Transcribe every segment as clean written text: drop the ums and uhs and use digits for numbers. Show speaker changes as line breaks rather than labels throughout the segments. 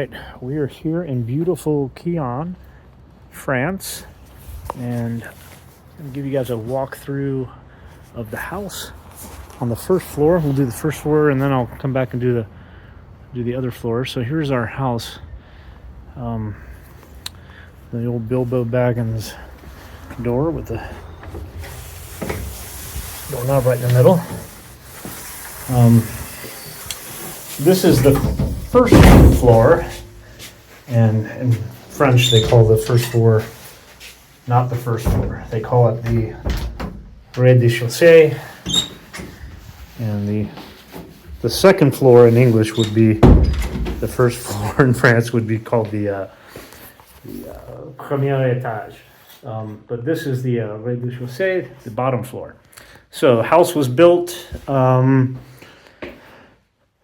right, we are here in beautiful Quillan, France, and I'm going to give you guys a walkthrough of the house on the first floor. We'll do the first floor, and then I'll come back and do the other floor. So here's our house. The old Bilbo Baggins door with the doorknob right in the middle. This is the first floor, and in French they call the first floor not the first floor. They call it the rez-de-chaussée, and the second floor in English would be the first floor in France would be called the premier étage. But this is the rez-de-chaussée, the bottom floor. So the house was built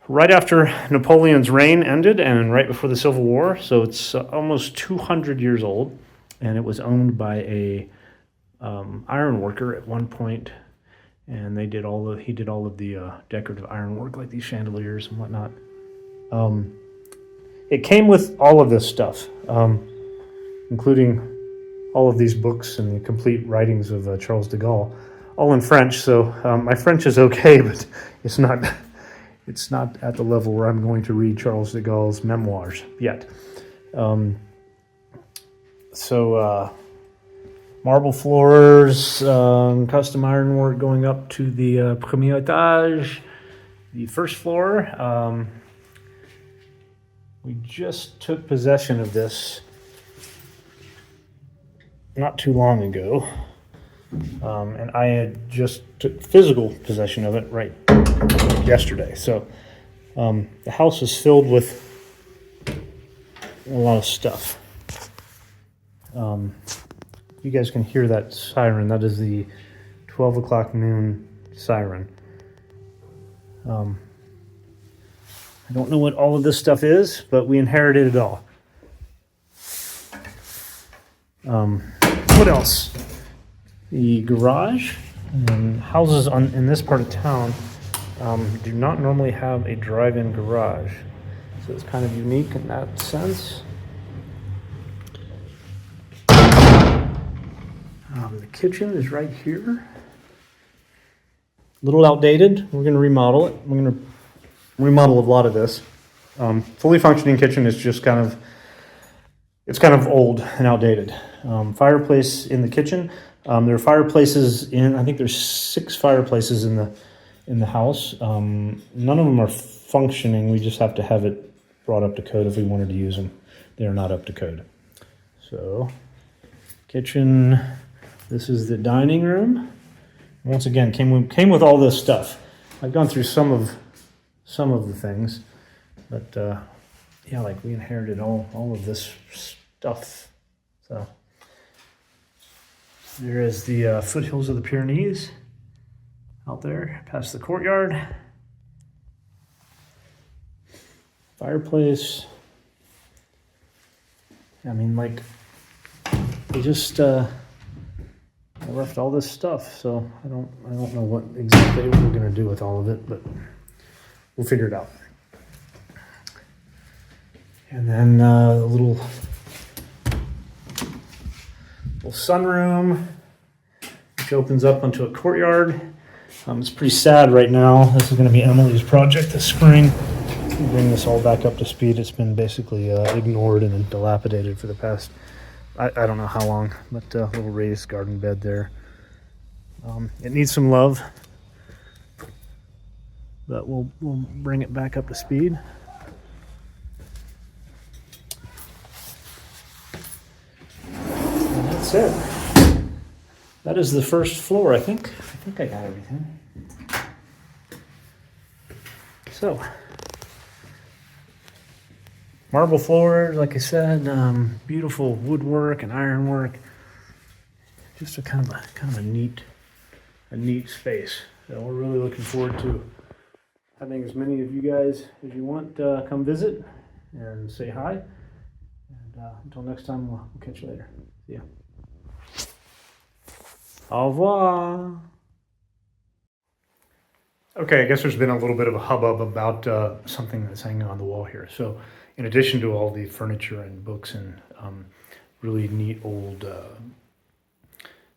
right after Napoleon's reign ended and right before the Civil War. So it's almost 200 years old, and it was owned by a iron worker at one point, and he did all of the decorative iron work like these chandeliers and whatnot. It came with all of this stuff, including all of these books and the complete writings of Charles de Gaulle, all in French. So my French is okay, but it's not at the level where I'm going to read Charles de Gaulle's memoirs yet. Marble floors, custom ironwork going up to the premier étage, the first floor. We just took possession of this not too long ago, and I had just took physical possession of it right yesterday. So the house is filled with a lot of stuff. You guys can hear that siren. That is the 12 o'clock noon siren. I don't know what all of this stuff is, but we inherited it all. What else? The garage. Houses in this part of town do not normally have a drive-in garage, so it's kind of unique in that sense. The kitchen is right here. A little outdated. We're going to remodel it. We're going to remodel a lot of this. Fully functioning kitchen is just kind of old and outdated. Fireplace in the kitchen. There are fireplaces I think there's 6 fireplaces in the house. None of them are functioning. We just have to have it brought up to code if we wanted to use them. They are not up to code. So, kitchen. This is the dining room. Once again, came with all this stuff. I've gone through some of the things, but yeah, like we inherited all of this stuff. So there is the foothills of the Pyrenees out there past the courtyard. Fireplace. I mean, like, they just I left all this stuff, so I don't know what exactly we're going to do with all of it, but we'll figure it out. And then a little sunroom, which opens up onto a courtyard. It's pretty sad right now. This is going to be Emily's project this spring. We'll bring this all back up to speed. It's been basically ignored and dilapidated for the past, I don't know how long, but a little raised garden bed there. It needs some love, but we'll bring it back up to speed. And that's it. That is the first floor, I think. I think I got everything. So, marble floors, like I said, beautiful woodwork and ironwork. Just a kind of a neat space. So we're really looking forward to having as many of you guys as you want come visit and say hi. And until next time, we'll catch you later. See ya. Au revoir. Okay, I guess there's been a little bit of a hubbub about something that's hanging on the wall here. So, in addition to all the furniture and books and really neat old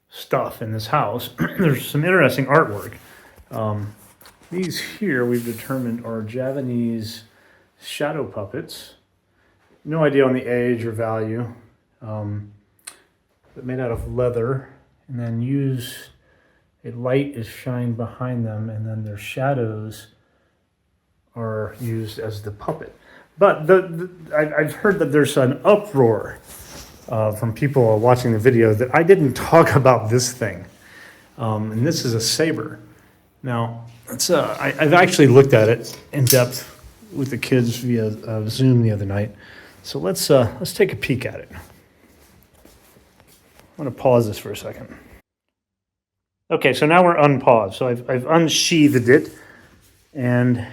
stuff in this house, there's some interesting artwork. These here we've determined are Javanese shadow puppets. No idea on the age or value, but made out of leather, and then a light is shined behind them, and then their shadows are used as the puppet. But I've heard that there's an uproar from people watching the video that I didn't talk about this thing, and this is a saber. Now, I've actually looked at it in depth with the kids via Zoom the other night. So let's take a peek at it. I'm going to pause this for a second. Okay, so now we're unpaused. So I've unsheathed it, and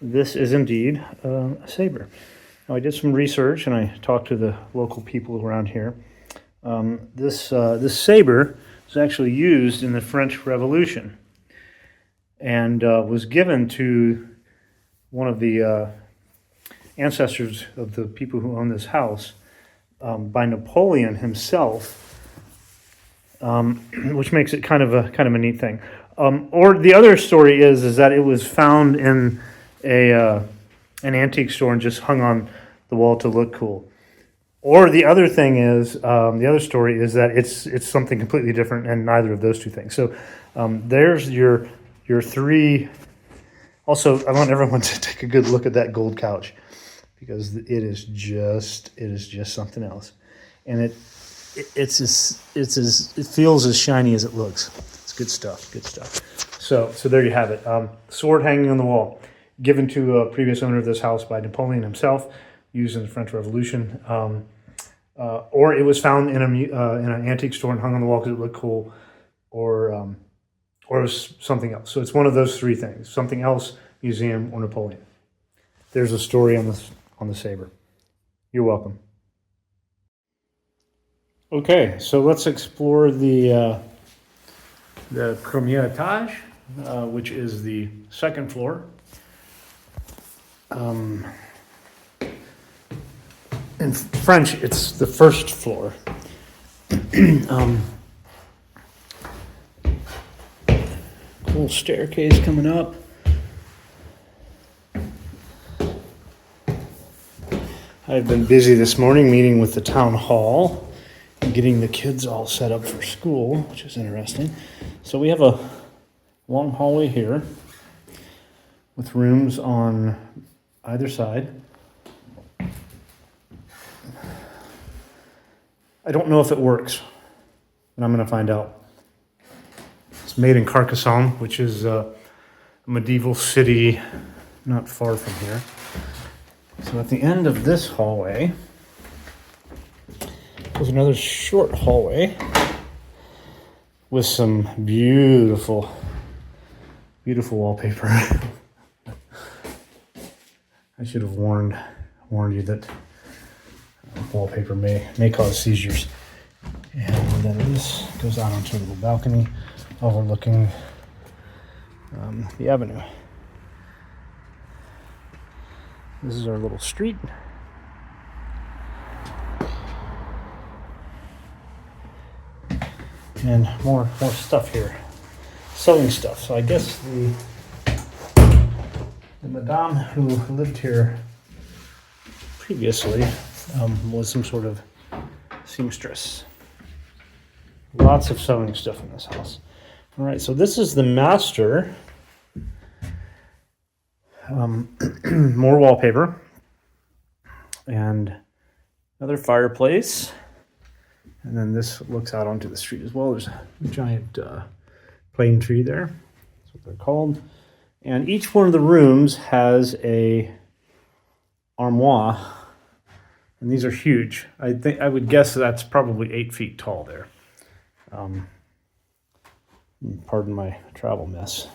this is indeed a saber. Now I did some research and I talked to the local people around here. This saber was actually used in the French Revolution, and was given to one of the ancestors of the people who own this house by Napoleon himself, which makes it kind of a neat thing. Or the other story is that it was found in an antique store and just hung on the wall to look cool. Or the other thing is, the other story is that it's something completely different, and neither of those two things. So there's your three. Also, I want everyone to take a good look at that gold couch, because it is just something else, and it feels as shiny as it looks. It's good stuff. So there you have it. Sword hanging on the wall, given to a previous owner of this house by Napoleon himself, used in the French Revolution. Or it was found in an antique store and hung on the wall because it looked cool, or it was something else. So it's one of those three things: something else, museum, or Napoleon. There's a story on the saber. You're welcome. Okay, so let's explore the premier étage, which is the second floor. In French, it's the first floor. Cool staircase coming up. I've been busy this morning meeting with the town hall and getting the kids all set up for school, which is interesting. So we have a long hallway here with rooms on either side. I don't know if it works, but I'm going to find out. It's made in Carcassonne, which is a medieval city not far from here. So at the end of this hallway, there's another short hallway with some beautiful wallpaper. I should have warned you that wallpaper may cause seizures. And then this goes out onto a little balcony overlooking the avenue. This is our little street. And more stuff here. Sewing stuff. So I guess the madame who lived here previously was some sort of seamstress. Lots of sewing stuff in this house. All right, so this is the master. More wallpaper and another fireplace, and then this looks out onto the street as well. There's a giant plane tree there. That's what they're called. And each one of the rooms has a armoire, and these are huge. I would guess that's probably 8 feet tall there. Pardon my travel mess.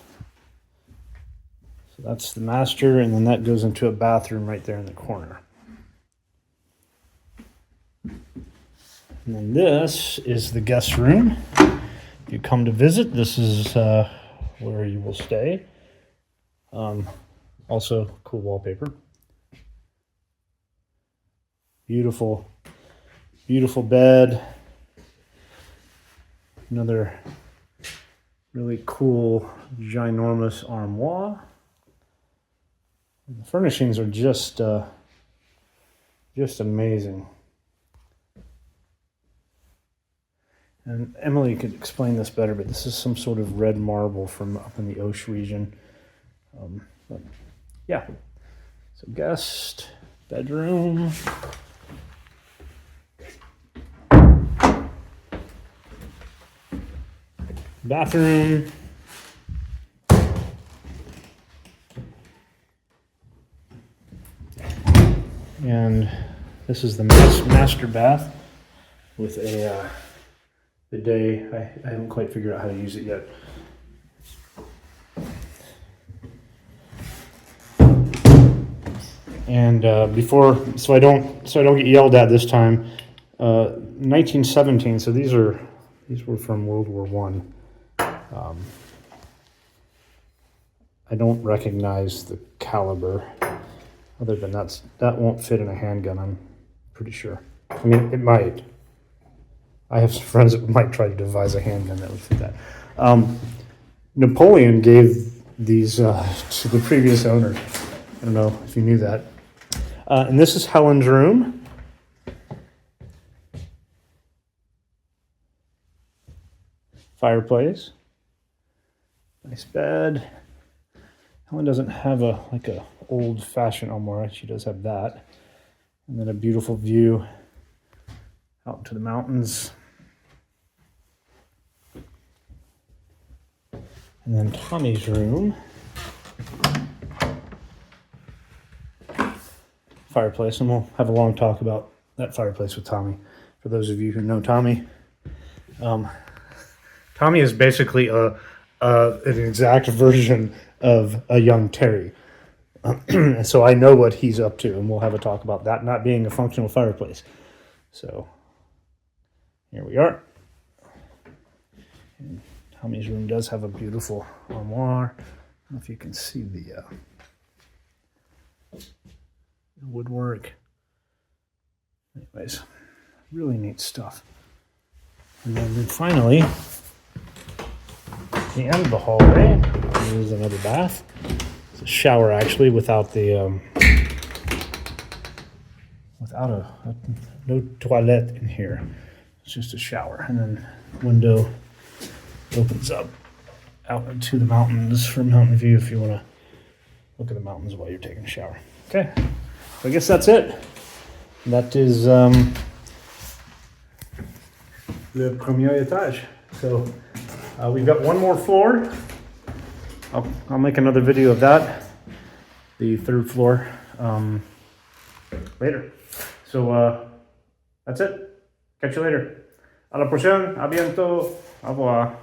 So that's the master, and then that goes into a bathroom right there in the corner. And then this is the guest room. If you come to visit, this is where you will stay. Also, cool wallpaper. Beautiful, beautiful bed. Another really cool, ginormous armoire. The furnishings are just amazing. And Emily could explain this better, but this is some sort of red marble from up in the Osh region. But yeah, so guest bedroom. Bathroom. And this is the master bath with a bidet. I haven't quite figured out how to use it yet. And so I don't get yelled at this time. 1917. So these were from World War One. I don't recognize the caliber. Other than that won't fit in a handgun, I'm pretty sure. I mean, it might. I have some friends that might try to devise a handgun that would fit that. Napoleon gave these to the previous owner. I don't know if you knew that. And this is Helen's room. Fireplace. Nice bed. Helen doesn't have a old-fashioned armoire. She does have that. And then a beautiful view out into the mountains. And then Tommy's room. Fireplace, and we'll have a long talk about that fireplace with Tommy. For those of you who know Tommy, Tommy is basically an exact version of a young Terry. So I know what he's up to, and we'll have a talk about that not being a functional fireplace. So here we are. And Tommy's room does have a beautiful armoire. I don't know if you can see the woodwork. Anyways, really neat stuff. And then finally, the end of the hallway, there's another bath. It's a shower actually, without the no toilet in here. It's just a shower, and then window opens up out into the mountains for mountain view if you want to look at the mountains while you're taking a shower. Okay, so I guess that's it. That is le premier étage. So we've got one more floor. I'll make another video of that, the third floor, later. So that's it. Catch you later. A la prochaine. A bientôt. Au revoir.